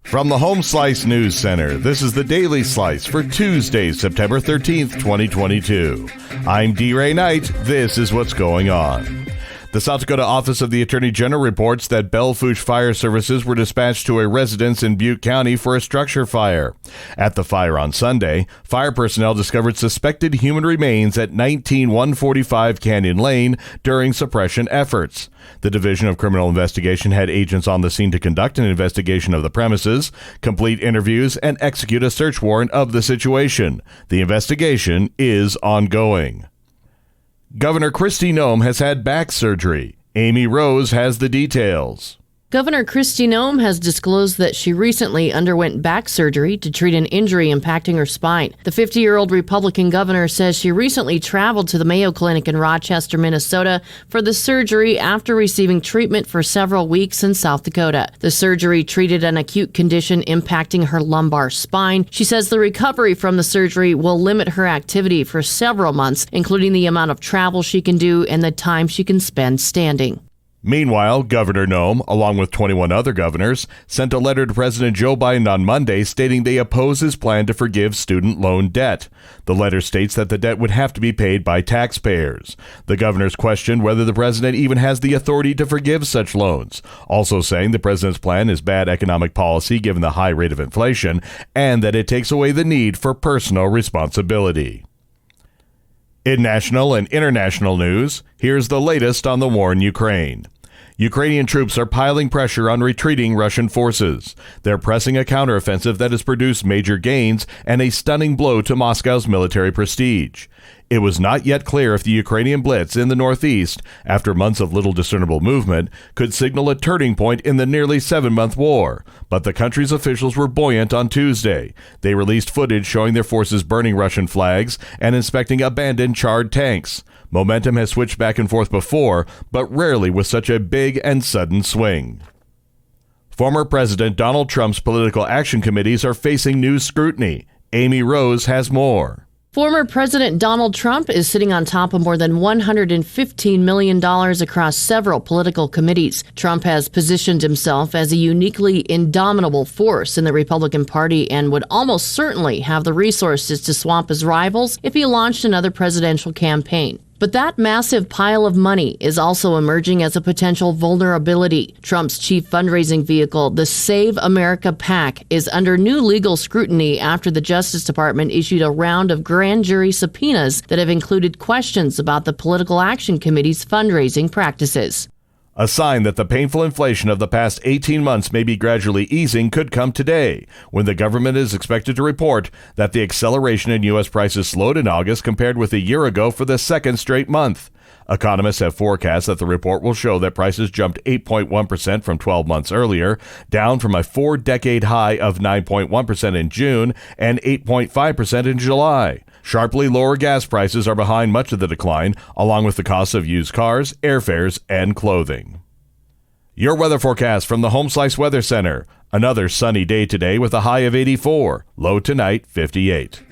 From the Home Slice News Center, this is the Daily Slice for Tuesday, September 13th, 2022. I'm D. Ray Knight. This is what's going on. The South Dakota Office of the Attorney General reports that Belle Fourche Fire Services were dispatched to a residence in Butte County for a structure fire. At the fire on Sunday, fire personnel discovered suspected human remains at 19145 Canyon Lane during suppression efforts. The Division of Criminal Investigation had agents on the scene to conduct an investigation of the premises, complete interviews, and execute a search warrant of the situation. The investigation is ongoing. Governor Kristi Noem has had back surgery. Amy Rose has the details. Governor Kristi Noem has disclosed that she recently underwent back surgery to treat an injury impacting her spine. The 50-year-old Republican governor says she recently traveled to the Mayo Clinic in Rochester, Minnesota for the surgery after receiving treatment for several weeks in South Dakota. The surgery treated an acute condition impacting her lumbar spine. She says the recovery from the surgery will limit her activity for several months, including the amount of travel she can do and the time she can spend standing. Meanwhile, Governor Noem, along with 21 other governors, sent a letter to President Joe Biden on Monday stating they oppose his plan to forgive student loan debt. The letter states that the debt would have to be paid by taxpayers. The governors questioned whether the president even has the authority to forgive such loans, also saying the president's plan is bad economic policy given the high rate of inflation and that it takes away the need for personal responsibility. In national and international news, here's the latest on the war in Ukraine. Ukrainian troops are piling pressure on retreating Russian forces. They're pressing a counteroffensive that has produced major gains and a stunning blow to Moscow's military prestige. It was not yet clear if the Ukrainian blitz in the northeast, after months of little discernible movement, could signal a turning point in the nearly 7-month war. But the country's officials were buoyant on Tuesday. They released footage showing their forces burning Russian flags and inspecting abandoned charred tanks. Momentum has switched back and forth before, but rarely with such a big and sudden swing. Former President Donald Trump's political action committees are facing new scrutiny. Amy Rose has more. Former President Donald Trump is sitting on top of more than $115 million across several political committees. Trump has positioned himself as a uniquely indomitable force in the Republican Party and would almost certainly have the resources to swamp his rivals if he launched another presidential campaign. But that massive pile of money is also emerging as a potential vulnerability. Trump's chief fundraising vehicle, the Save America PAC, is under new legal scrutiny after the Justice Department issued a round of grand jury subpoenas that have included questions about the Political Action Committee's fundraising practices. A sign that the painful inflation of the past 18 months may be gradually easing could come today, when the government is expected to report that the acceleration in U.S. prices slowed in August compared with a year ago for the second straight month. Economists have forecast that the report will show that prices jumped 8.1% from 12 months earlier, down from a 4-decade high of 9.1% in June and 8.5% in July. Sharply lower gas prices are behind much of the decline, along with the cost of used cars, airfares, and clothing. Your weather forecast from the Home Slice Weather Center. Another sunny day today with a high of 84, low tonight 58.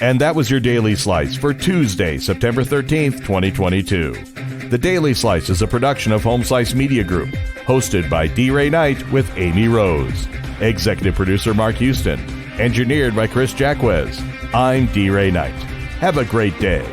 And that was your Daily Slice for Tuesday, September 13th, 2022. The Daily Slice is a production of Home Slice Media Group, hosted by D. Ray Knight with Amy Rose. Executive producer Mark Houston. Engineered by Chris Jacquez. I'm D. Ray Knight. Have a great day.